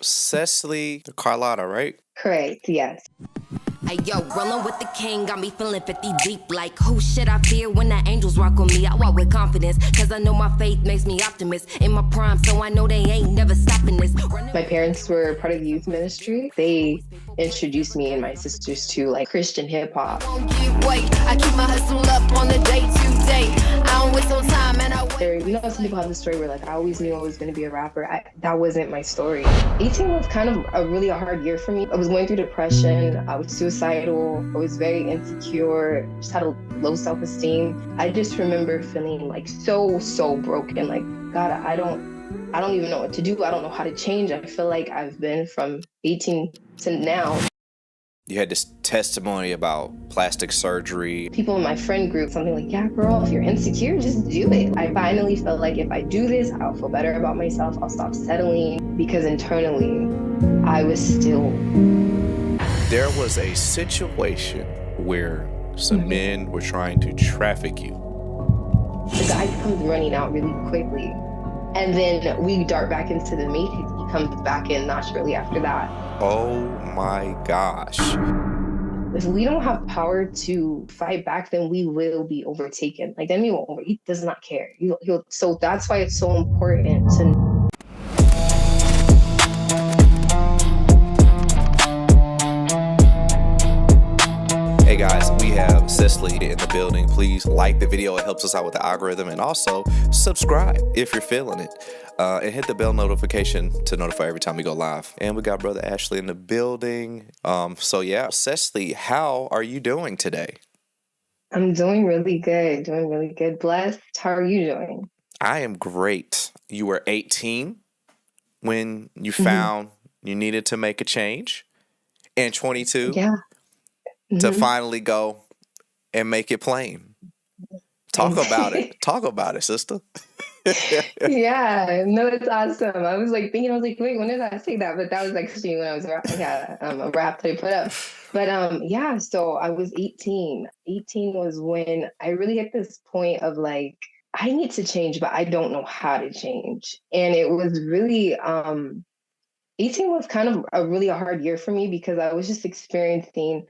Ceslie Carlotta, right? Correct, yes. Hey yo, rollin' with the king, got me feeling 50 deep. Like, who should I fear when the angels walk on me? I walk with confidence, cause I know my faith makes me optimist. In my prime, so I know they ain't never stopping this. My parents were part of the youth ministry. They introduced me and my sisters to like Christian hip hop. I keep my hustle up on the day to day. I don't waste no time and I wait. Some people have the story where like I always knew I was going to be a rapper. That wasn't my story. 18 was kind of a really hard year for me. I was going through depression. I was suicidal. I was very insecure. Just had a low self-esteem. I just remember feeling like so broken. Like, God, I don't even know what to do. I don't know how to change. I feel like I've been from 18 to now. You had this testimony about plastic surgery. People in my friend group, something like, yeah, girl, if you're insecure, just do it. I finally felt like if I do this, I'll feel better about myself. I'll stop settling, because internally, I was still. There was a situation where some men were trying to traffic you. The guy comes running out really quickly. And then we dart back into the matrix. He comes back in not shortly after that. Oh my gosh. If we don't have power to fight back, then we will be overtaken. Like, then he does not care. So that's why it's so important to. Hey guys, we have Ceslie in the building. Please like the video. It helps us out with the algorithm. And also subscribe if you're feeling it. And hit the bell notification to notify every time we go live. And we got Brother Ashley in the building. So yeah, Ceslie, how are you doing today? I'm doing really good. Blessed. How are you doing? I am great. You were 18 when you found you needed to make a change. And 22 to finally go and make it plain. Talk about it. Talk about it, sister. Yeah, no, it's awesome. I was like, wait, when did I say that? But that was actually when I was a rap that I put up. But yeah, so I was 18. 18 was when I really hit this point of like, I need to change, but I don't know how to change. And it was really 18 was kind of a really hard year for me, because I was just experiencing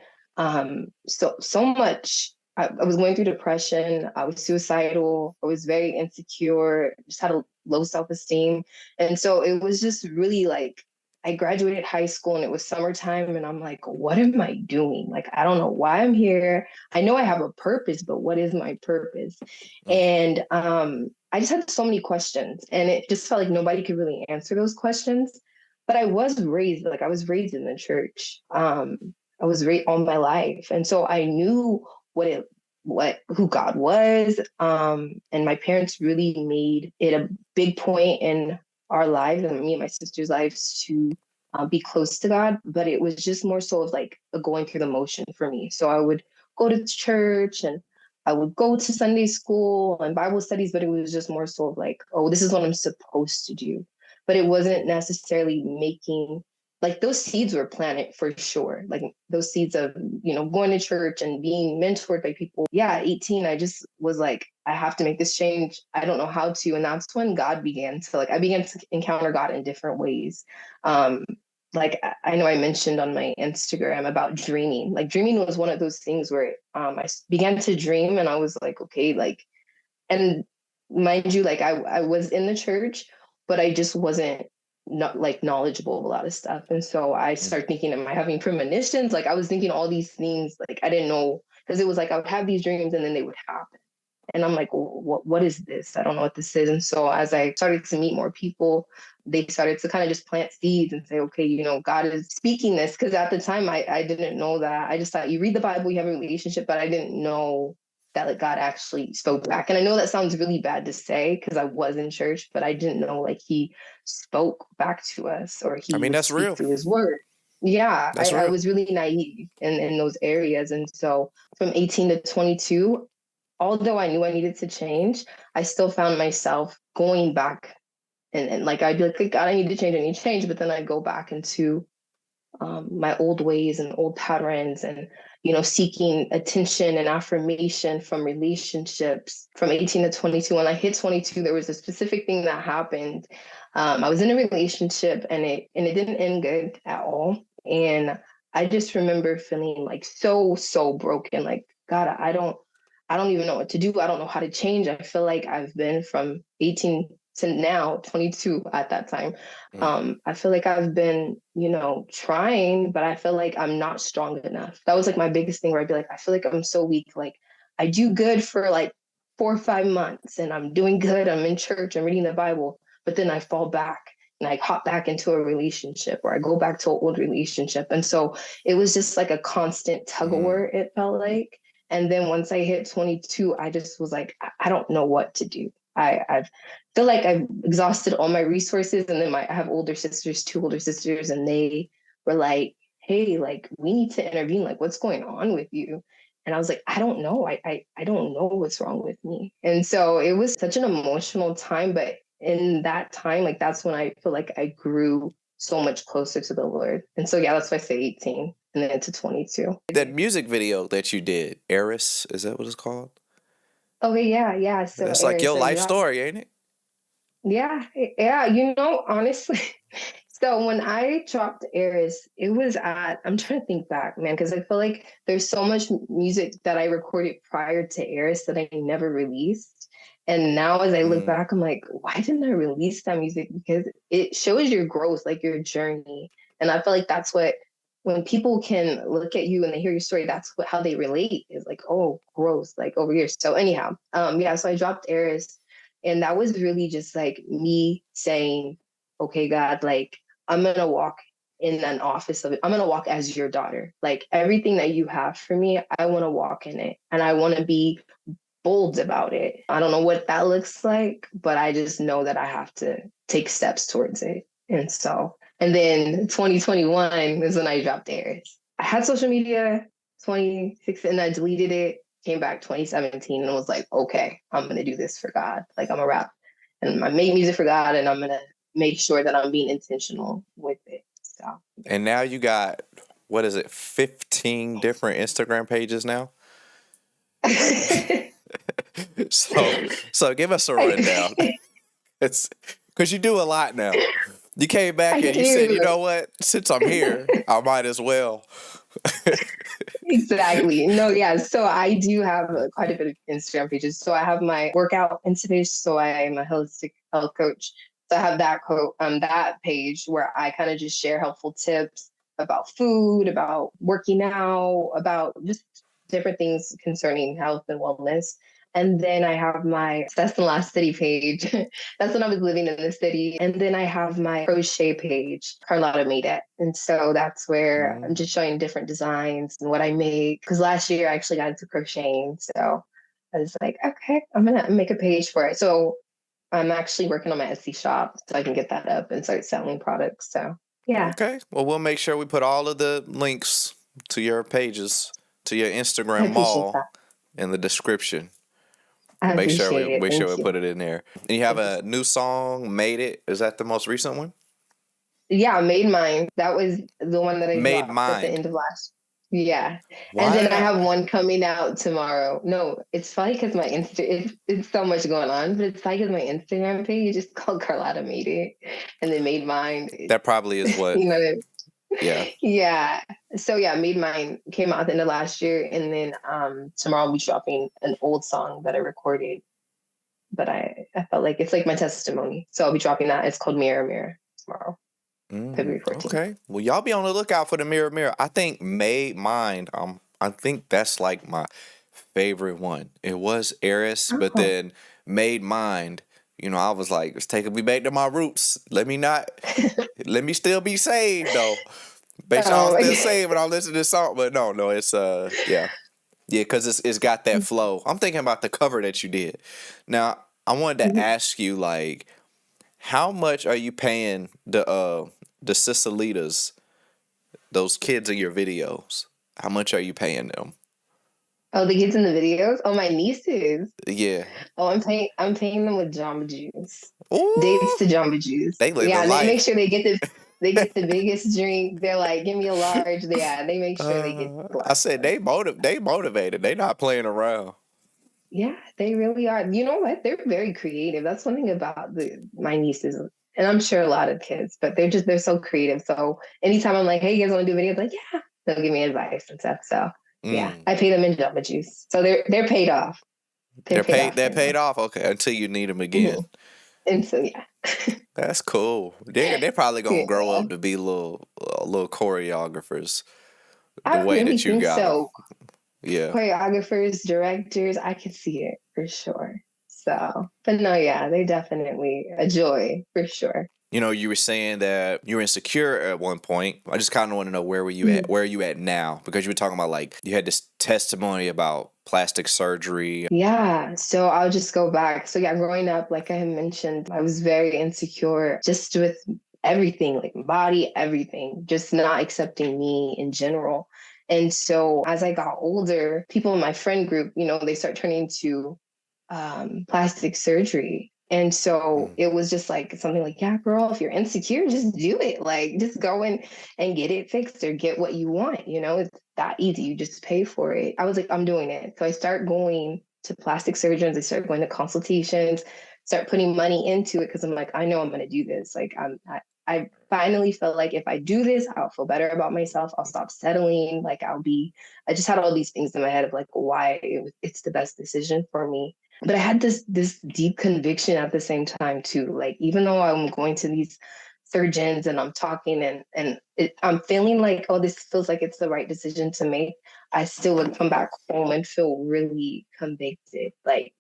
so much. I was going through depression. I was suicidal. I was very insecure, just had a low self-esteem. And so it was just really like, I graduated high school and it was summertime and I'm like, what am I doing? Like, I don't know why I'm here. I know I have a purpose, but what is my purpose? And I just had so many questions, and it just felt like nobody could really answer those questions. But I was raised in the church. I was raised all my life. And so I knew who God was. And my parents really made it a big point in our lives, and me and my sister's lives, to be close to God. But it was just more so of like a going through the motion for me. So I would go to church and I would go to Sunday school and Bible studies, but it was just more so of like, oh, this is what I'm supposed to do. But it wasn't necessarily making, like, those seeds were planted for sure. Like those seeds of, going to church and being mentored by people. Yeah, 18, I just was like, I have to make this change. I don't know how to. And that's when God began to, I began to encounter God in different ways. Like, I know I mentioned on my Instagram about dreaming. Like, dreaming was one of those things where I began to dream and I was like, okay, like, and mind you, like I was in the church, but I just wasn't knowledgeable of a lot of stuff. And so I started thinking, am I having premonitions? Like, I was thinking all these things, like I didn't know, because it was like I would have these dreams and then they would happen. And I'm like, well, what is this? I don't know what this is. And so as I started to meet more people, they started to kind of just plant seeds and say, okay, God is speaking this. Because at the time, I didn't know that. I just thought you read the Bible, you have a relationship, but I didn't know that like God actually spoke back. And I know that sounds really bad to say because I was in church, but I didn't know like he spoke back to us, or he would that's speak real. through his word. Yeah, I was really naive in those areas. And so from 18 to 22, although I knew I needed to change, I still found myself going back and like, I'd be like, God, I need to change. But then I'd go back into my old ways and old patterns and, seeking attention and affirmation from relationships. From 18 to 22, when I hit 22, there was a specific thing that happened. I was in a relationship and it didn't end good at all. And I just remember feeling like so broken. Like, God, I don't even know what to do. I don't know how to change. I feel like I've been from 18 to now 22 at that time. I feel like I've been, trying, but I feel like I'm not strong enough. That was like my biggest thing where I'd be like, I feel like I'm so weak. Like I do good for like 4 or 5 months and I'm doing good. I'm in church, I'm reading the Bible, but then I fall back and I hop back into a relationship or I go back to an old relationship. And so it was just like a constant tug of war, it felt like. And then once I hit 22, I just was like, I don't know what to do. I feel like I've exhausted all my resources. And then I have older sisters, 2 older sisters, and they were like, hey, like, we need to intervene. Like, what's going on with you? And I was like, I don't know. I don't know what's wrong with me. And so it was such an emotional time. But in that time, like, that's when I feel like I grew so much closer to the Lord. And so, yeah, that's why I say 18 and then to 22. That music video that you did, Heiress, is that what it's called? Okay, yeah. So That's like your life yeah. story, ain't it? Yeah. Honestly, so when I dropped Heiress, it was I'm trying to think back, man, because I feel like there's so much music that I recorded prior to Heiress that I never released. And now as I look back, I'm like, why didn't I release that music? Because it shows your growth, like your journey. And I feel like that's what, when people can look at you and they hear your story, that's how they relate, is like, oh, growth, like over here. So anyhow, so I dropped Heiress, and that was really just like me saying, okay, God, like, I'm going to walk in an office of it. I'm going to walk as your daughter. Like everything that you have for me, I want to walk in it. And I want to be bold about it. I don't know what that looks like, but I just know that I have to take steps towards it. And then 2021 is when I dropped Heiress. I had social media 2016 and I deleted it, came back 2017 and was like, okay, I'm going to do this for God. Like, I'm going to rap and I make music for God, and I'm going to make sure that I'm being intentional with it. So. And now you got, 15 different Instagram pages now? So give us a rundown. It's because you do a lot now. You came back and you said, you know what? Since I'm here, I might as well. Exactly. No, yeah. So I do have quite a bit of Instagram pages. So I have my workout Insta page. So I am a holistic health coach. So I have that page where I kind of just share helpful tips about food, about working out, about just different things concerning health and wellness. And then I have my That's the Last City page. That's when I was living in the city. And then I have my crochet page, Carlotta Made It. And so that's where I'm just showing different designs and what I make. Because last year I actually got into crocheting. So I was like, okay, I'm going to make a page for it. So I'm actually working on my Etsy shop so I can get that up and start selling products. So yeah. Okay. Well, we'll make sure we put all of the links to your pages, to your Instagram mall in the description. Make sure we put it in there. And you have a new song, Made It. Is that the most recent one? Yeah, Made Mine. That was the one that I Made dropped Mine at the end of last. Yeah. Why and then I have one coming out tomorrow. No, it's funny because my it's so much going on, but it's funny because my Instagram page is called Carlotta Made It, and then Made Mine. That probably is what. Yeah. Yeah. So yeah, Made Mine came out at the end of last year, and then tomorrow I'll be dropping an old song that I recorded, but I felt like it's like my testimony. So I'll be dropping that. It's called Mirror Mirror tomorrow. February 14th. Okay. Well, y'all be on the lookout for the Mirror Mirror. I think Made Mine, I think that's like my favorite one. It was Heiress, but then Made Mine, I was like, it's taking me back to my roots. Let me still be saved though. Make sure I'm still saved when I listen to this song. But no, it's yeah, because it's got that flow. I'm thinking about the cover that you did. Now I wanted to ask you, like, how much are you paying the Ceslie, those kids in your videos? How much are you paying them? Oh, the kids in the videos? Oh, my nieces. Yeah. Oh, I'm paying them with Jamba Juice. Ooh, dates to Jamba Juice. They live yeah, the they life. make sure they get the biggest drink. They're like, give me a large. Yeah, they make sure they get. I said they motivated. They not playing around. Yeah, they really are. You know what? They're very creative. That's one thing about my nieces And I'm sure a lot of kids, but they're so creative. So anytime I'm like, hey, you guys want to do videos? Like, yeah, they'll give me advice and stuff. So yeah, I pay them in Jamba Juice. So they're paid off. They're paid off. Okay. Until you need them again. Mm-hmm. And so, yeah. That's cool. They're probably going to grow Yeah. up to be little choreographers the I way really that you think got so. them. Yeah. Choreographers, directors, I could see it for sure. So, but no, yeah, they definitely a joy for sure. You know, you were saying that you were insecure at one point. I just kind of want to know where were you at? Where are you at now? Because you were talking about like you had this testimony about plastic surgery. Yeah, so I'll just go back. So yeah, growing up, like I had mentioned, I was very insecure just with everything, like body, everything, just not accepting me in general. And so as I got older, people in my friend group, they start turning to plastic surgery. And so it was just like something like, yeah, girl, if you're insecure, just do it. Like, just go in and get it fixed or get what you want. It's that easy. You just pay for it. I was like, I'm doing it. So I start going to plastic surgeons. I start going to consultations, start putting money into it because I'm like, I know I'm going to do this. Like, I finally felt like if I do this, I'll feel better about myself. I'll stop settling. Like, I just had all these things in my head of like why it's the best decision for me. But I had this deep conviction at the same time too. Like, even though I'm going to these surgeons and I'm talking and I'm feeling like, oh, this feels like it's the right decision to make, I still would come back home and feel really convicted. Like,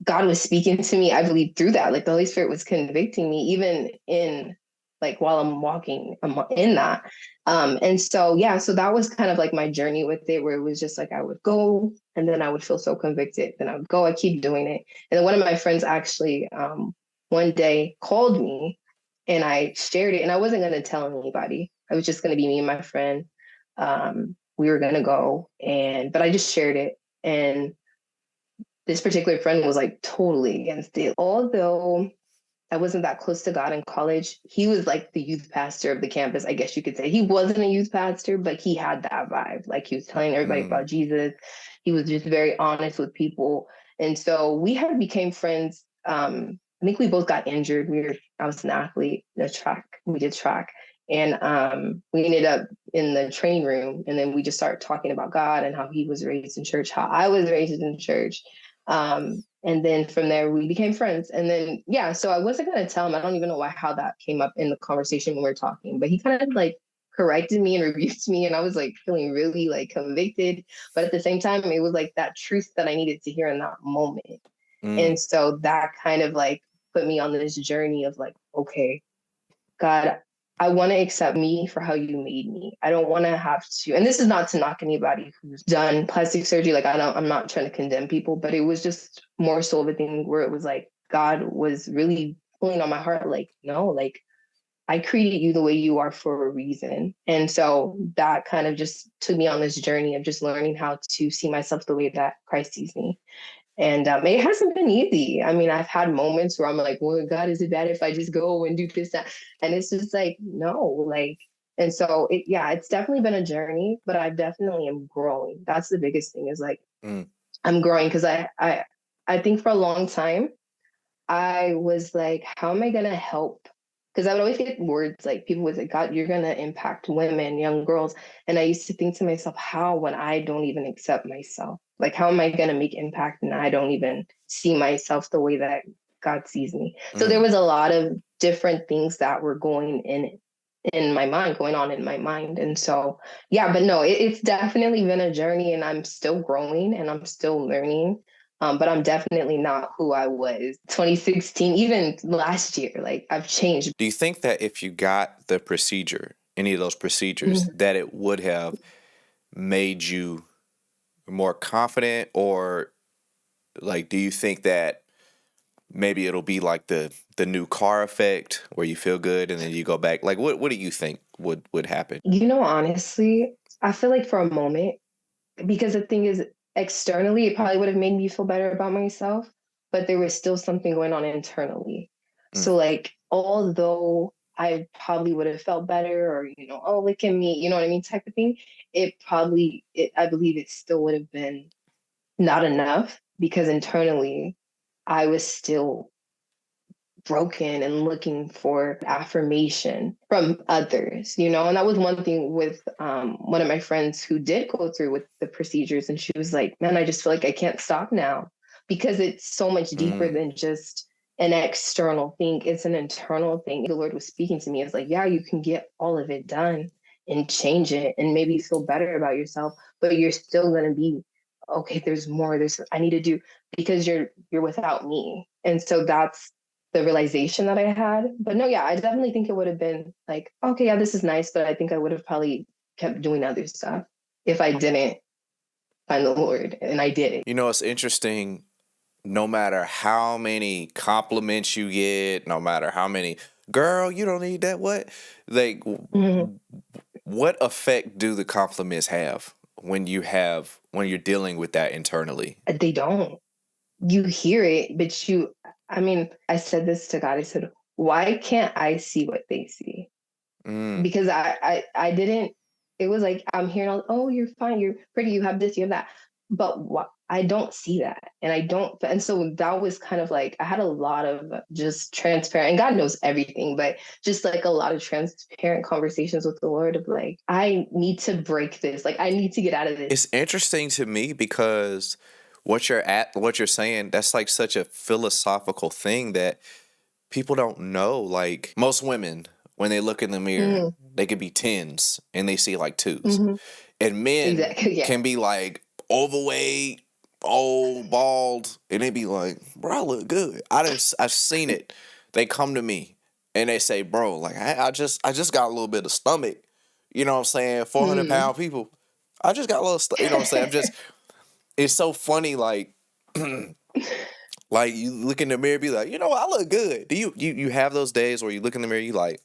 God was speaking to me, I believe, through that. Like, the Holy Spirit was convicting me, even in like while I'm walking in that. And so, yeah, so that was kind of like my journey with it, where it was just like I would go and then I would feel so convicted. Then I would go, I keep doing it. And then one of my friends actually one day called me and I shared it, and I wasn't going to tell anybody. I was just going to be me and my friend. We were going to go, but I just shared it. And this particular friend was like totally against it. Although I wasn't that close to God in college, he was like the youth pastor of the campus, I guess you could say. He wasn't a youth pastor, but he had that vibe. Like, he was telling everybody about Jesus. He was just very honest with people. And so we had became friends. I think we both got injured. I was an athlete, we did track. And we ended up in the training room. And then we just started talking about God and how he was raised in church, how I was raised in church. And then from there we became friends. And then, yeah, so I wasn't going to tell him. I don't even know how that came up in the conversation when we were talking, but he kind of like corrected me and rebuked me. And I was like feeling really like convicted, but at the same time, it was like that truth that I needed to hear in that moment. And so that kind of like put me on this journey of like, okay, God, I want to accept me for how you made me. I don't want to have to, and this is not to knock anybody who's done plastic surgery. Like, I'm not trying to condemn people, but it was just more so of a thing where it was like, God was really pulling on my heart. Like, no, like, I created you the way you are for a reason. And so that kind of just took me on this journey of just learning how to see myself the way that Christ sees me. And it hasn't been easy. I mean, I've had moments where I'm like, well, God, is it bad if I just go and do this, that? And it's just like, no, like, and so it's definitely been a journey, but I definitely am growing. That's the biggest thing is like, I'm growing because I think for a long time, I was like, how am I going to help? Because I would always get words like people would say, God, you're going to impact women, young girls. And I used to think to myself, how when I don't even accept myself? Like, how am I going to make impact and I don't even see myself the way that God sees me? So there was a lot of different things that were going in my mind, going on in my mind. And so, yeah, but no, it's definitely been a journey and I'm still growing and I'm still learning. But I'm definitely not who I was 2016, even last year. Like, I've changed. Do you think that if you got the procedure, any of those procedures, that it would have made you more confident? Or like, do you think that maybe it'll be like the new car effect where you feel good and then you go back? Like, what do you think would happen? Honestly, I feel like for a moment, because the thing is, externally, it probably would have made me feel better about myself, but there was still something going on internally. So like, although I probably would have felt better or, oh, look at me, you know what I mean, type of thing, I believe it still would have been not enough because internally I was still broken and looking for affirmation from others, you know? And that was one thing with one of my friends who did go through with the procedures. And she was like, man, I just feel like I can't stop now because it's so much deeper than just an external thing. It's an internal thing. The Lord was speaking to me. It's like, yeah, you can get all of it done and change it and maybe feel better about yourself, but you're still going to be, okay, there's more. I need to do, because you're without me. And so that's the realization that I had. But no, yeah, I definitely think it would have been like, okay, yeah, this is nice, but I think I would have probably kept doing other stuff if I didn't find the Lord, and I did it. You know, it's interesting. No matter how many compliments you get, no matter how many, girl, you don't need that. What? Like, what effect do the compliments have when you're dealing with that internally? They don't. You hear it, but I mean, I said this to God. I said, why can't I see what they see? Because I didn't, it was like, I'm hearing all, oh, you're fine, you're pretty, you have this, you have that. But I don't see that. And so that was kind of like, I had a lot of just transparent, and God knows everything, but just like a lot of transparent conversations with the Lord of like, I need to break this. Like, I need to get out of this. It's interesting to me because what you're saying, that's like such a philosophical thing that people don't know. Like most women, when they look in the mirror, they could be 10s and they see like 2s. And men can be like overweight, old, bald, and they be like, bro, I look good. I've seen it. They come to me and they say, bro, like I just got a little bit of stomach. You know what I'm saying? 400-pound people. I just got a little, you know what I'm saying? It's so funny, like, like you look in the mirror, be like, you know what, I look good. Do you have those days where you look in the mirror, you like,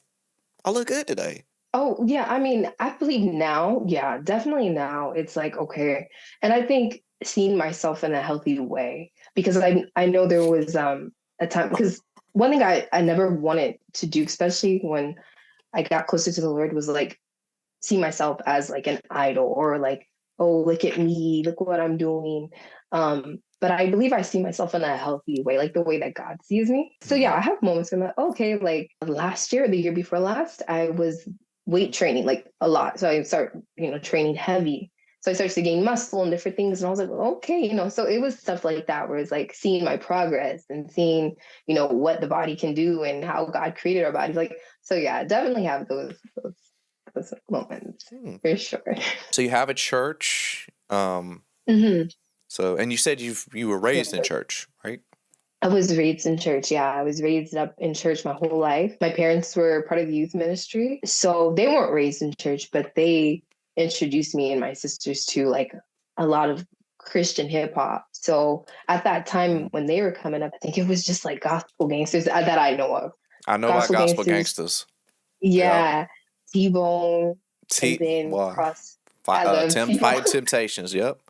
I look good today? Oh, yeah. I mean, I believe now, yeah, definitely now it's like, okay. And I think seeing myself in a healthy way, because I know there was a time, because one thing I never wanted to do, especially when I got closer to the Lord, was like see myself as like an idol or like, oh, look at me, look what I'm doing. But I believe I see myself in a healthy way, like the way that God sees me. So yeah, I have moments where I'm like, okay, like last year, the year before last, I was weight training like a lot. So I started, training heavy. So I started to gain muscle and different things. And I was like, well, okay, so it was stuff like that where it's like seeing my progress and seeing, what the body can do and how God created our bodies. Like, so yeah, I definitely have those moments for sure. So you have a church. So, and you said you were raised in church, right? I was raised in church. Yeah, I was raised up in church my whole life. My parents were part of the youth ministry. So they weren't raised in church, but they introduced me and my sisters to like a lot of Christian hip hop. So at that time when they were coming up, I think it was just like gospel gangsters that I know of. I know about gospel gangsters. Yeah. T-Bone. And then Cross. Fight Temptations. Yep.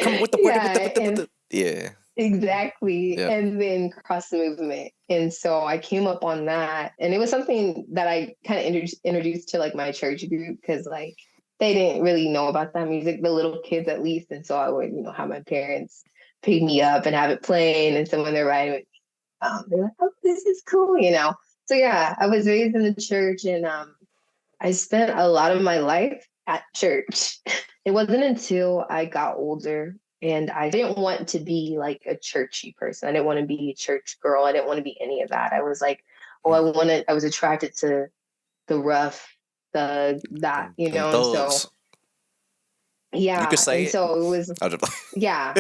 Come with the yeah. Exactly. Yep. And then Cross the Movement. And so I came up on that. And it was something that I kind of introduced to like my church group because like they didn't really know about that music, the little kids at least. And so I would, have my parents pick me up and have it playing. And so when they're riding with me, they're like, oh, this is cool, So yeah, I was raised in the church and I spent a lot of my life at church. It wasn't until I got older and I didn't want to be like a churchy person. I didn't want to be a church girl. I didn't want to be any of that. I was like, I was attracted to the rough, that, thugs. So yeah. You could say so it was, yeah.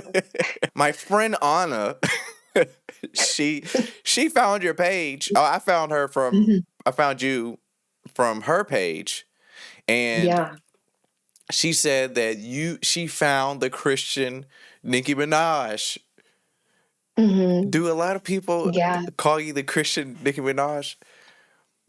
My friend Anna, she found your page. Oh, I found her I found you from her page. And she said that she found the Christian Nicki Minaj. Do a lot of people call you the Christian Nicki Minaj?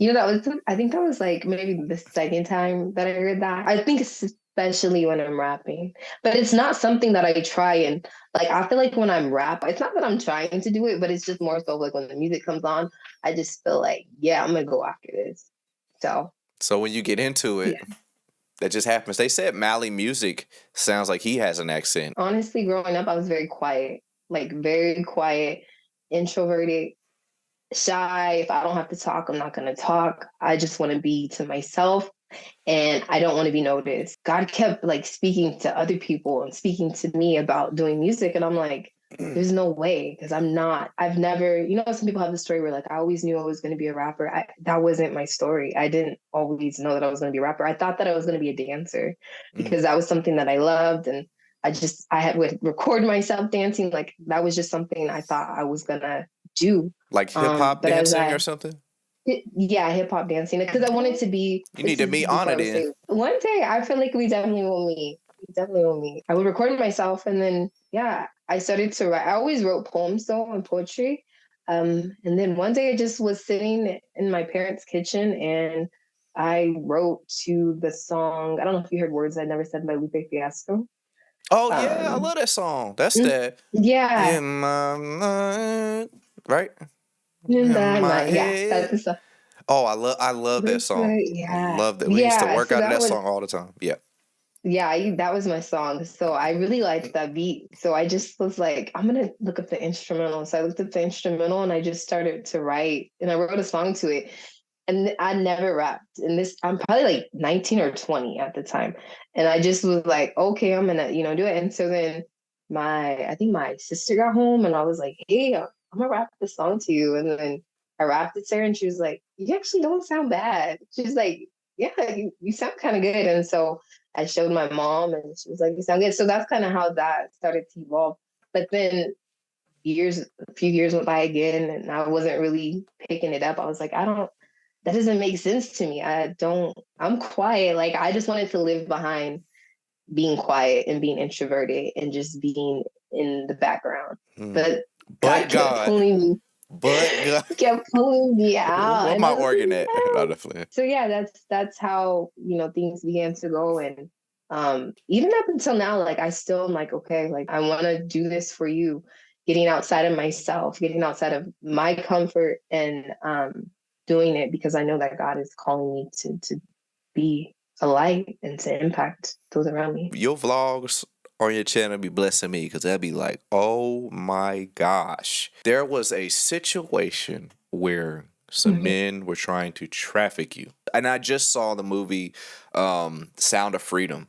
I think that was like maybe the second time that I heard that. I think especially when I'm rapping, but it's not something that I try and like, I feel like when I'm rap, it's not that I'm trying to do it, but it's just more so like when the music comes on, I just feel like, yeah, I'm going to go after this. So when you get into it, that just happens. They said Mally Music sounds like he has an accent. Honestly, growing up, I was very quiet, introverted. shy. If I don't have to talk, I'm not going to talk. I just want to be to myself and I don't want to be noticed. God kept like speaking to other people and speaking to me about doing music. And I'm like, there's no way because I've never, some people have the story where like, I always knew I was going to be a rapper. That wasn't my story. I didn't always know that I was going to be a rapper. I thought that I was going to be a dancer because that was something that I loved. And would record myself dancing. Like that was just something I thought I was going to do. Like hip hop But dancing or something? Yeah, hip hop dancing because I wanted to be. You need to meet Anna then. One day, I feel like we definitely will meet. I would record myself, and then I started to write. I always wrote poems though and poetry, and then one day I just was sitting in my parents' kitchen and I wrote to the song. I don't know if you heard "Words I Never Said" by Lupe Fiasco. Oh yeah, I love that song. That's that. Yeah. In my mind, right? Yeah, that's the song. Oh, I love that song. Yeah. I love that. We used to work so out to that song all the time. Yeah. Yeah, that was my song. So I really liked that beat. So I just was like, I'm going to look up the instrumental. So I looked up the instrumental and I just started to write and I wrote a song to it. And I never rapped. And I'm probably like 19 or 20 at the time. And I just was like, okay, I'm going to, do it. And so then I think my sister got home and I was like, hey, I'm going to rap this song to you. And then I rapped it to her and she was like, you actually don't sound bad. She's like, yeah, you sound kind of good. And so I showed my mom and she was like, you sound good. So that's kind of how that started to evolve. But then a few years went by again and I wasn't really picking it up. I was like, that doesn't make sense to me. I'm quiet. Like I just wanted to live behind being quiet and being introverted and just being in the background. But God kept pulling me. Kept pulling me out. Where my organ at? So yeah, that's how things began to go, and even up until now, like I still am like, okay, like I want to do this for you, getting outside of myself, getting outside of my comfort, and doing it because I know that God is calling me to be a light and to impact those around me. Your vlogs on your channel be blessing me because that'd be like, oh my gosh. There was a situation where some men were trying to traffic you. And I just saw the movie Sound of Freedom.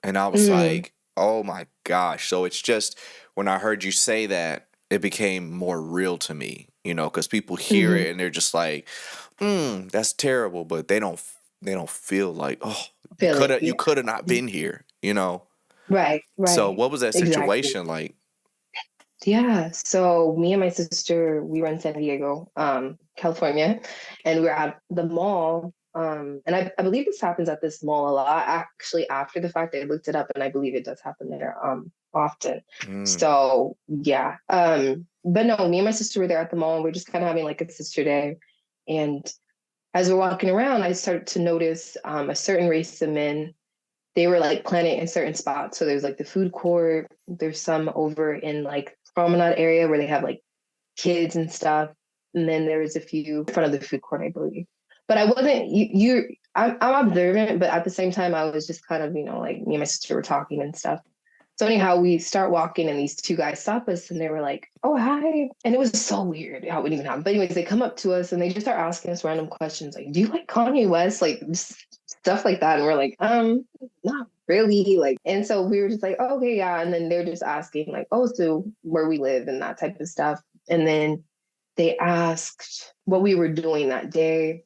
And I was like, oh my gosh. So it's just when I heard you say that, it became more real to me, because people hear it and they're just like, that's terrible. But they don't feel like, oh, you could have not been here, Right. So what was that situation like? Yeah. So me and my sister, we were in San Diego, California, and we were at the mall. And I believe this happens at this mall a lot. Actually, after the fact, I looked it up and I believe it does happen there often. So yeah. But no, me and my sister were there at the mall and we're just kind of having like a sister day. And as we're walking around, I started to notice a certain race of men. They were like planted in certain spots. So there's like the food court. There's some over in like promenade area where they have like kids and stuff. And then there was a few in front of the food court, I believe. But I wasn't, I'm observant, but at the same time, I was just kind of, like me and my sister were talking and stuff. So anyhow, we start walking and these two guys stop us and they were like, oh, hi. And it was so weird how it would even happen. But anyways, they come up to us and they just start asking us random questions. Like, do you like Kanye West? Like stuff like that. And we're like, not really. Like, and so we were just like, oh, okay, yeah. And then they're just asking like, oh, so where we live and that type of stuff. And then they asked what we were doing that day.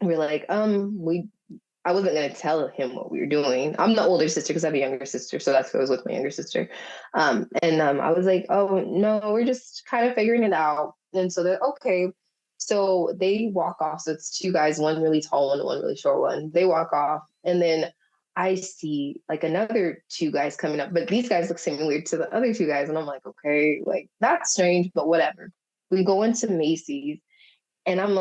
We're like, I wasn't going to tell him what we were doing. I'm the older sister because I have a younger sister. So that's who I was with, my younger sister. I was like, oh, no, we're just kind of figuring it out. And so they're okay. So they walk off. So it's two guys, one really tall one and one really short one. They walk off. And then I see like another two guys coming up. But these guys look similar to the other two guys. And I'm like, okay, like that's strange, but whatever. We go into Macy's. And I'm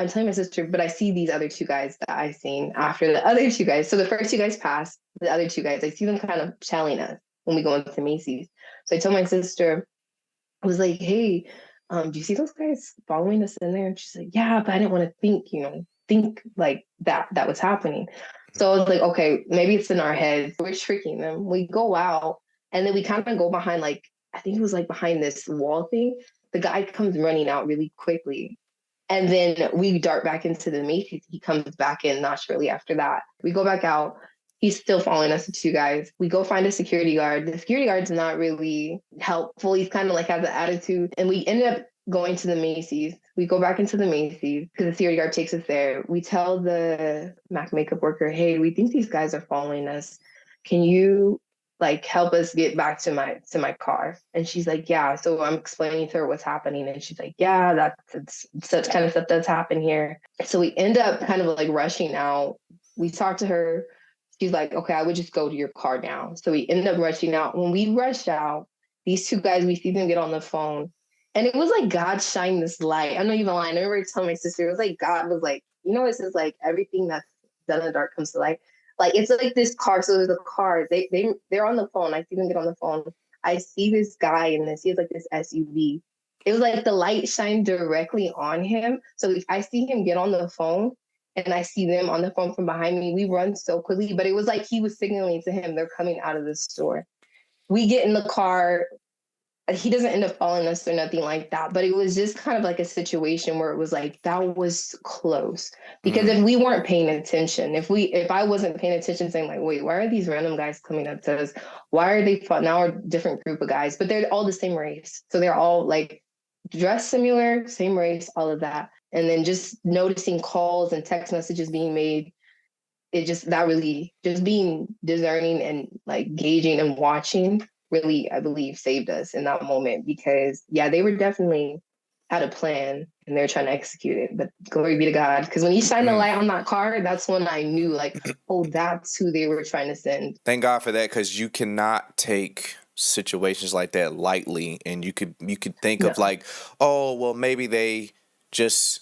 telling my sister, but I see these other two guys that I seen after the other two guys. So the first two guys pass, the other two guys, I see them kind of telling us when we go into Macy's. So I told my sister, I was like, hey, do you see those guys following us in there? And she's like, yeah, but I didn't want to think like that was happening. So I was like, okay, maybe it's in our heads. We're tricking them. We go out and then we kind of go behind, like, I think it was like behind this wall thing. The guy comes running out really quickly. And then we dart back into the Macy's. He comes back in not shortly after that. We go back out. He's still following us, the two guys. We go find a security guard. The security guard's not really helpful. He's kind of like has an attitude. And we ended up going to the Macy's. We go back into the Macy's because the security guard takes us there. We tell the MAC makeup worker, hey, we think these guys are following us. Can you like help us get back to my car? And she's like, yeah. So I'm explaining to her what's happening. And she's like, yeah, that's such kind of stuff does happen here. So we end up kind of like rushing out. We talked to her. She's like, okay, I would just go to your car now. So we end up rushing out. When we rushed out, these two guys, we see them get on the phone. And it was like God shined this light. I'm not even lying. I remember telling my sister, it was like God was like, you know, it's just like everything that's done in the dark comes to light. Like it's like this car. So there's a car. They're on the phone. I see them get on the phone. I see this guy in this. He has like this SUV. It was like the light shined directly on him. So if I see him get on the phone and I see them on the phone from behind me, we run so quickly. But it was like he was signaling to him, they're coming out of the store. We get in the car. He doesn't end up following us or nothing like that. But it was just kind of like a situation where it was like, that was close. Because if we weren't paying attention, if I wasn't paying attention saying like, wait, why are these random guys coming up to us? Why are they now a different group of guys? But they're all the same race. So they're all like dressed similar, same race, all of that. And then just noticing calls and text messages being made. It just, that really, just being discerning and like gauging and watching really, I believe, saved us in that moment because, yeah, they were definitely had a plan and they're trying to execute it. But glory be to God. Because when he shined the light on that car, that's when I knew, like, oh, that's who they were trying to send. Thank God for that, because you cannot take situations like that lightly. And you could think of like, oh, well, maybe they just,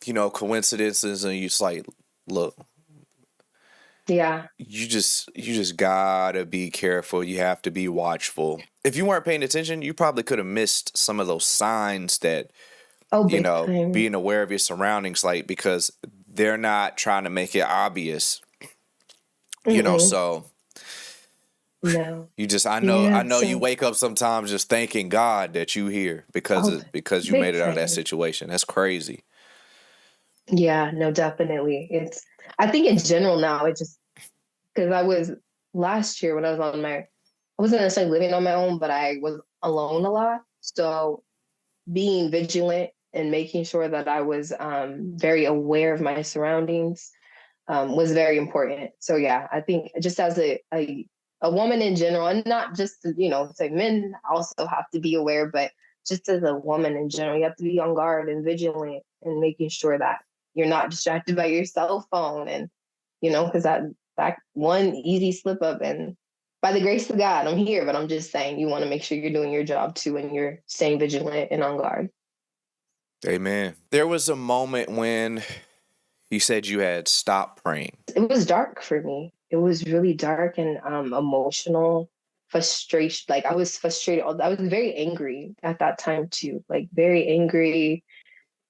coincidences, and you just like, look. Yeah. You just gotta be careful. You have to be watchful. If you weren't paying attention, you probably could have missed some of those signs that, being aware of your surroundings, like, because they're not trying to make it obvious, so no. you just, I know you wake up sometimes just thanking God that you here because you made it out of that situation. That's crazy. Yeah, no, definitely. I think in general now, it just, because I was last year when I was I wasn't necessarily living on my own, but I was alone a lot. So being vigilant and making sure that I was very aware of my surroundings was very important. So yeah, I think just as a woman in general, and not just, say men also have to be aware, but just as a woman in general, you have to be on guard and vigilant and making sure that you're not distracted by your cell phone and, because that one easy slip up, and by the grace of God, I'm here, but I'm just saying you want to make sure you're doing your job too and you're staying vigilant and on guard. Amen. There was a moment when you said you had stopped praying. It was dark for me. It was really dark and emotional, frustration. Like I was frustrated. I was very angry at that time too, like very angry.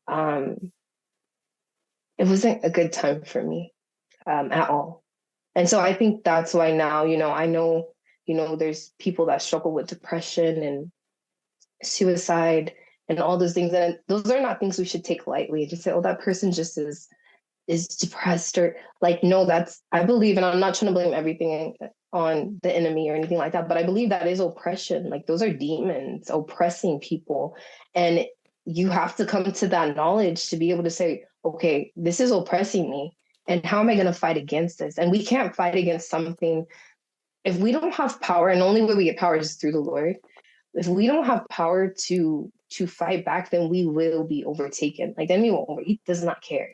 It wasn't a good time for me at all. And so I think that's why now, I know, there's people that struggle with depression and suicide and all those things. And those are not things we should take lightly. Just say, oh, that person just is depressed, or like, no, I believe, and I'm not trying to blame everything on the enemy or anything like that, but I believe that is oppression. Like those are demons oppressing people. And you have to come to that knowledge to be able to say, okay, this is oppressing me. And how am I going to fight against this? And we can't fight against something if we don't have power. And the only way we get power is through the Lord. If we don't have power to fight back, then we will be overtaken. Like then he does not care.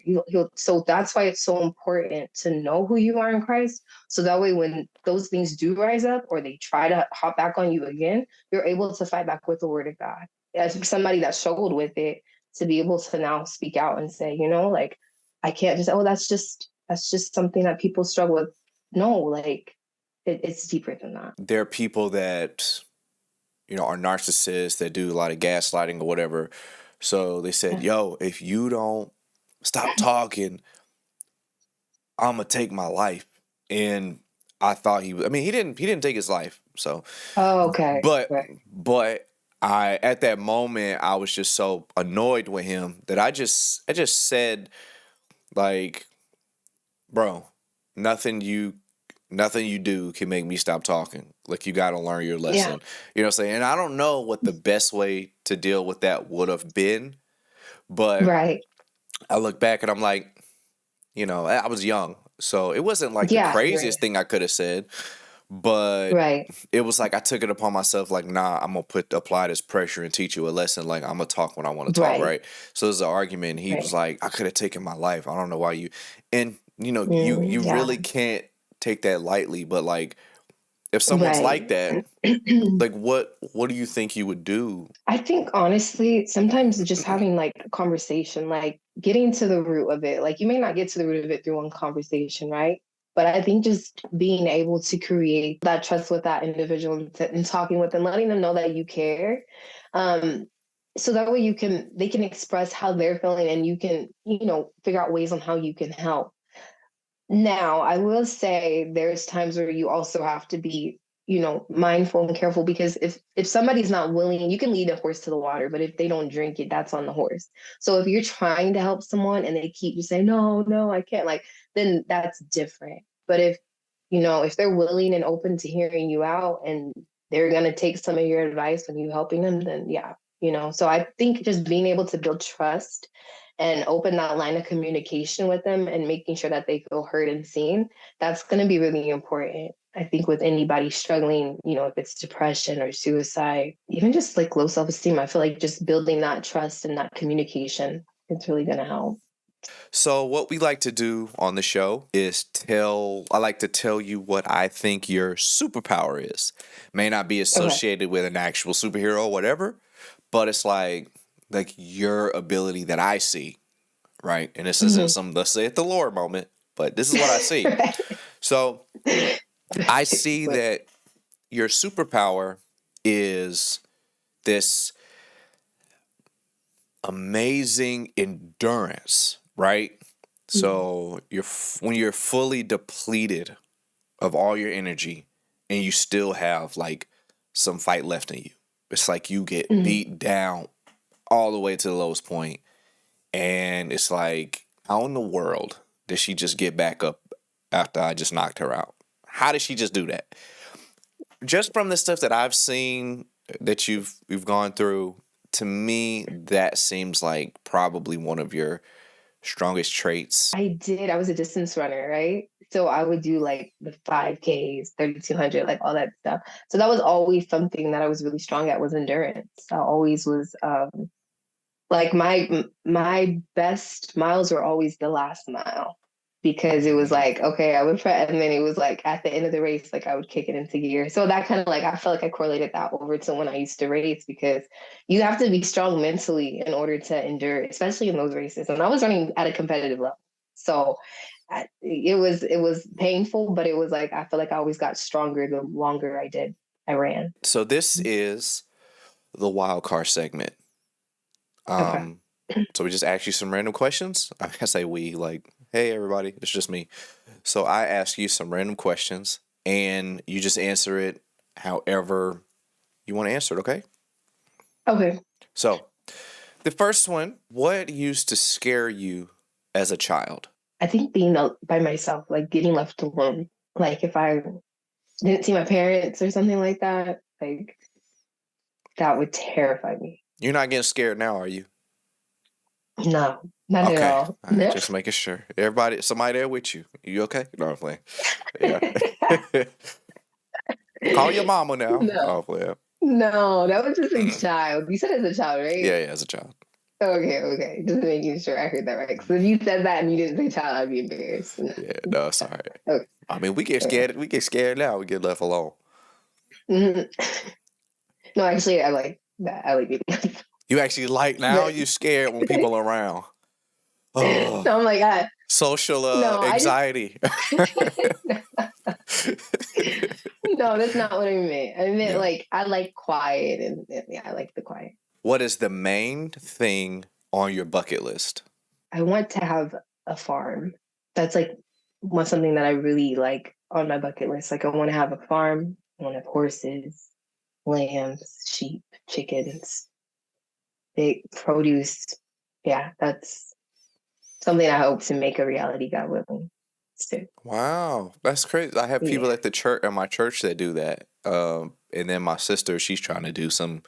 So that's why it's so important to know who you are in Christ. So that way, when those things do rise up or they try to hop back on you again, you're able to fight back with the word of God. As somebody that struggled with it, to be able to now speak out and say, like, I can't just, that's just something that people struggle with. No, like it's deeper than that. There are people that, are narcissists that do a lot of gaslighting or whatever. So they said, yo, if you don't stop talking, I'm going to take my life. And I thought he didn't take his life. So, oh, okay. But at that moment I was just so annoyed with him that I just said, like, bro, nothing you do can make me stop talking. Like, you got to learn your lesson. Yeah. You know what I'm saying? And I don't know what the best way to deal with that would have been, but Right. I look back and I'm like, I was young, so it wasn't like the Yeah. craziest thing I could have said, but Right. it was like I took it upon myself, like, nah, I'm gonna apply this pressure and teach you a lesson. Like, I'm gonna talk when I want to talk, Right. right? So there's an argument. And he was like, I could have taken my life. I don't know why you, and you Yeah. really can't take that lightly. But like, if someone's like that, like, what do you think you would do? I think honestly, sometimes just having like a conversation, like getting to the root of it, like you may not get to the root of it through one conversation, right? But I think just being able to create that trust with that individual and talking with them, letting them know that you care. So that way they can express how they're feeling and you can, figure out ways on how you can help. Now, I will say there's times where you also have to be, mindful and careful, because if somebody's not willing, you can lead a horse to the water, but if they don't drink it, that's on the horse. So if you're trying to help someone and they keep just saying, no, I can't, like, then that's different. But if they're willing and open to hearing you out and they're going to take some of your advice when you're helping them, then yeah, so I think just being able to build trust and open that line of communication with them and making sure that they feel heard and seen, that's going to be really important. I think with anybody struggling, if it's depression or suicide, even just like low self-esteem, I feel like just building that trust and that communication, it's really going to help. So what we like to do on the show is I like to tell you what I think your superpower is. May not be associated with an actual superhero or whatever, but it's like your ability that I see, right? And this isn't some, let's say it the Lord moment, but this is what I see. Right. So I see that your superpower is this amazing endurance, right? So when you're fully depleted of all your energy and you still have like some fight left in you, it's like you get beat down all the way to the lowest point, and it's like, how in the world did she just get back up after I just knocked her out? How did she just do that? Just from the stuff that I've seen that we've gone through, to me, that seems like probably one of your strongest traits. I was a distance runner, right? So I would do like the 5Ks, 3,200, like all that stuff. So that was always something that I was really strong at, was endurance. I always was, like my best miles were always the last mile, because it was like, okay, I would prep, and then it was like at the end of the race, like I would kick it into gear. So that kind of like, I felt like I correlated that over to when I used to race, because you have to be strong mentally in order to endure, especially in those races. And I was running at a competitive level. So it was painful, but it was like, I feel like I always got stronger the longer I ran. So this is the wild card segment. Okay. So we just ask you some random questions. I say we, like, hey everybody, it's just me. So I ask you some random questions and you just answer it however you want to answer it, okay? Okay. So the first one, what used to scare you as a child? I think being by myself, like getting left alone. Like if I didn't see my parents or something like that, like that would terrify me. You're not getting scared now, are you? No, not at all. Right, just making sure. Somebody there with you. You okay? No, I'm playing. Yeah. Call your mama now. No. I'm playing. No, that was just a child. You said as a child, right? Yeah, as a child. Okay. Just making sure I heard that right. Because if you said that and you didn't say child, I'd be embarrassed. No. Yeah, no, it's all right. Okay. I mean, we get scared. We get scared now. We get left alone. Mm-hmm. No, actually, I like that. I like being left. You actually like now? You scared when people are around? Oh, No, I'm like, social anxiety. No, that's not what I meant. I meant like, I like quiet, and yeah, I like the quiet. What is the main thing on your bucket list? I want to have a farm. That's like something that I really like on my bucket list. Like I want to have a farm. I want to have horses. lambs, sheep, chickens, big produce. Yeah, that's something I hope to make a reality, God willing. So, Wow, that's crazy. I have people yeah. at the church, at my church, that do that. And then my sister, she's trying to do some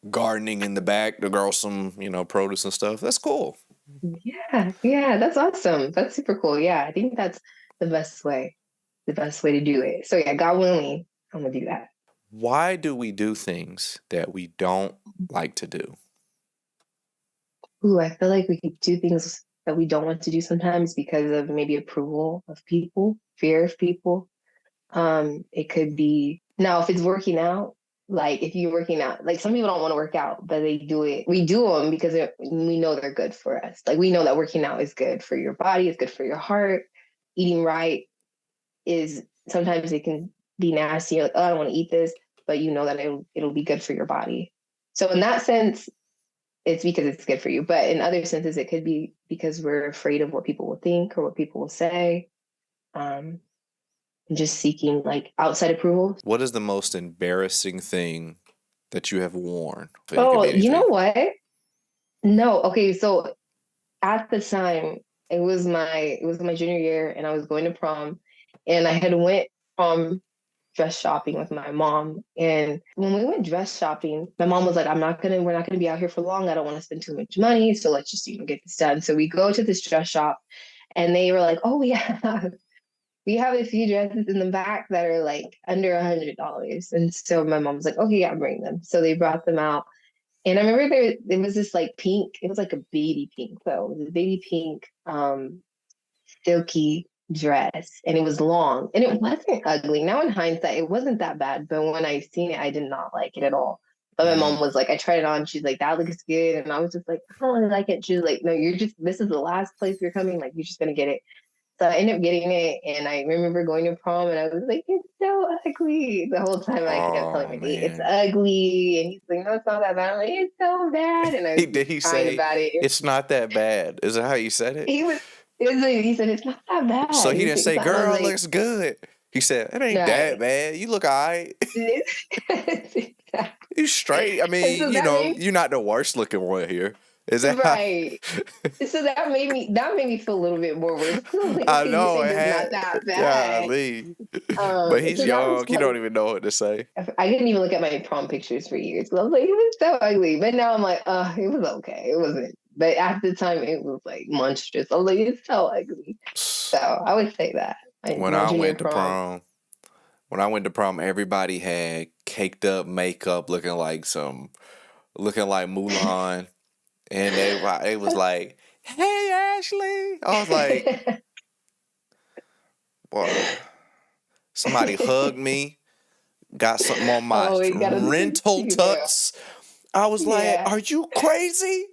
gardening in the back to grow some, produce and stuff. That's cool. Yeah, that's awesome. That's super cool. Yeah, I think that's the best way to do it. So yeah, God willing, I'm gonna do that. Why do we do things that we don't like to do? Ooh, I feel like we could do things that we don't want to do sometimes because of maybe approval of people, fear of people. It could be now if it's working out, like if you're working out, like some people don't want to work out, but they do it. We do them because we know they're good for us. Like we know that working out is good for your body, it's good for your heart. Eating right is sometimes it can be nasty. Like, oh, I don't want to eat this, but you know that it'll be good for your body. So in that sense, it's because it's good for you. But in other senses, it could be because we're afraid of what people will think or what people will say. Just seeking like outside approval. What is the most embarrassing thing that you have worn? Oh, you know what? No, okay. So at the time, it was my junior year, and I was going to prom, and I had went prom dress shopping with my mom. And when we went dress shopping, my mom was like, we're not gonna be out here for long. I don't want to spend too much money, so let's just get this done. So we go to this dress shop, and they were like, oh yeah. We have a few dresses in the back that are like under $100. And so my mom was like, okay, yeah, bring them. So they brought them out. And I remember there was this like pink, it was like a baby pink though. It was a baby pink silky dress. And it was long. And it wasn't ugly. Now in hindsight, it wasn't that bad. But when I seen it, I did not like it at all. But my mom was like, I tried it on. She's like, that looks good. And I was just like, I don't really like it. She was like, no, this is the last place you're coming. Like, you're just going to get it. So I ended up getting it, and I remember going to prom, and I was like, it's so ugly. The whole time I kept telling my date, it's ugly. And he's like, no, it's not that bad. I'm like, it's so bad. And I was Did he crying say, about it. it's not that bad? Is that how you said it? He said, it's not that bad. So he didn't say, girl, like, looks good. He said, it ain't that bad. You look all right. Exactly. You straight. I mean, So you're not the worst looking one here. Is that right? So that made me feel a little bit more worse. I know it not that bad. Golly. But he's young. He don't even know what to say. I didn't even look at my prom pictures for years. I was like, it was so ugly. But now I'm like, it was okay. It wasn't. But at the time, it was like monstrous. I was like, it's so ugly. So I would say that. When I went to prom, everybody had caked up makeup, looking like Mulan. And it was like, hey, Ashley. I was like, boy, somebody hugged me, got something on my rental tux. I was like, are you crazy?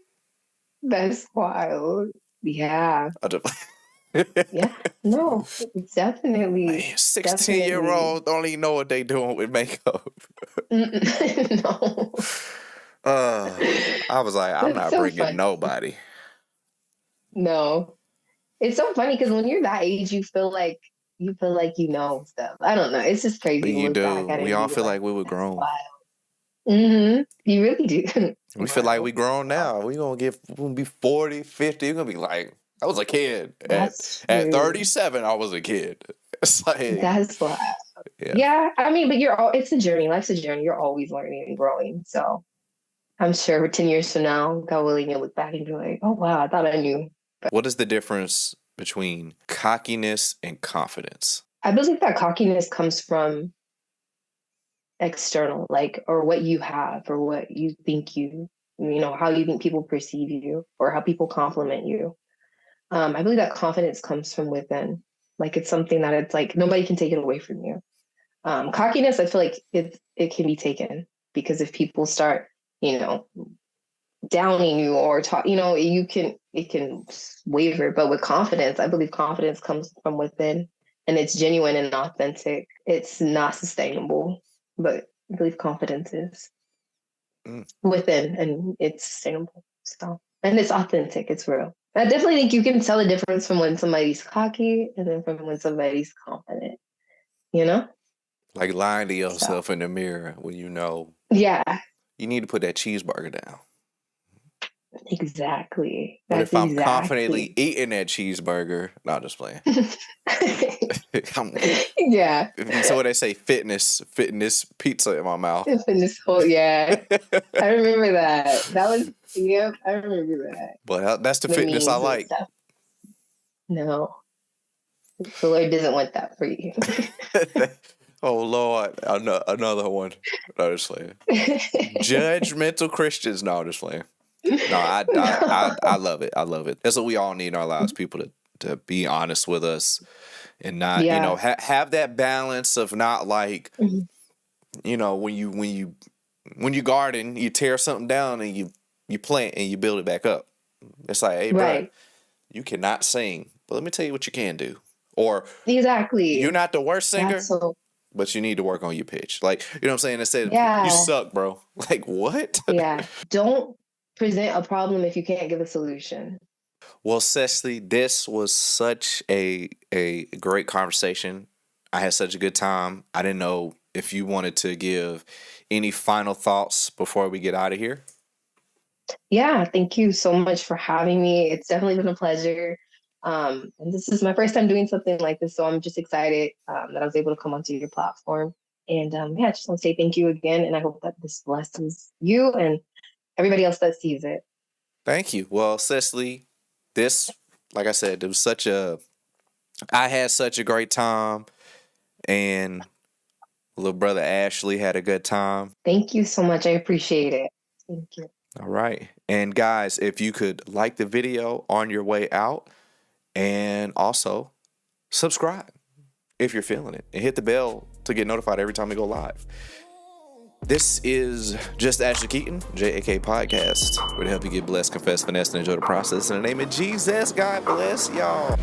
That's wild. Yeah. Yeah, no, definitely. 16-year-olds don't even know what they doing with makeup. No. I was like, I'm not so bringing nobody. No, it's so funny because when you're that age, you feel like you know stuff. I don't know. It's just crazy. You do. We all feel like we were grown. Mm-hmm. You really do. We feel like we grown now. We'll be 40, 50. We're gonna be like, I was a kid. At 37, I was a kid. It's like that's wild. Yeah. I mean, but it's a journey. Life's a journey. You're always learning and growing. So I'm sure 10 years from now, God willing, you'll look back and be like, oh, wow, I thought I knew. But what is the difference between cockiness and confidence? I believe that cockiness comes from external, or what you have or what you think how you think people perceive you or how people compliment you. I believe that confidence comes from within. Like it's something that it's like nobody can take it away from you. Cockiness, I feel like it can be taken because if people start downing you or it can waver. But with confidence, I believe confidence comes from within and it's genuine and authentic. It's not sustainable, but I believe confidence is within and it's sustainable. So, and it's authentic. It's real. I definitely think you can tell the difference from when somebody's cocky and then from when somebody's confident, Like lying to yourself in the mirror when you know Yeah, You need to put that cheeseburger down. exactly. But That's if I'm exactly. confidently eating that cheeseburger, no, just playing. Yeah. So what they say, fitness pizza in my mouth. In this whole, yeah. I remember that. That was, yep, I remember that. But that's the The fitness I memes and like. stuff. No. The Lord doesn't want that for you. Oh Lord, another one. No, just playing. Judgmental Christians. No, just playing. No, I love it. I love it. That's what we all need in our lives. People to be honest with us and not, Yeah. you know, have that balance of not like, Mhm. you know, when you garden, you tear something down and you plant and you build it back up. It's like, hey, bro, Right. you cannot sing, but let me tell you what you can do. Or Exactly. you're not the worst singer, That's so, but you need to work on your pitch. Like, you know what I'm saying? Instead, Yeah. you suck, bro. Like, what? yeah. Don't present a problem if you can't give a solution. Well, Ceslie, this was such a great conversation. I had such a good time. I didn't know if you wanted to give any final thoughts before we get out of here. Yeah, thank you so much for having me. It's definitely been a pleasure. And this is my first time doing something like this, so I'm just excited that I was able to come onto your platform. And yeah, I just want to say thank you again, and I hope that this blesses you and everybody else that sees it. Thank you. Well, Ceslie, this, like I said, it was I had such a great time, and little brother Ashley had a good time. Thank you so much. I appreciate it. Thank you. All right. And guys, if you could like the video on your way out and also subscribe if you're feeling it and hit the bell to get notified every time we go live. This is Just Ashley Keaton, JAK Podcast. We're to help you get blessed, confess, finesse, and enjoy the process. In the name of Jesus, God bless y'all.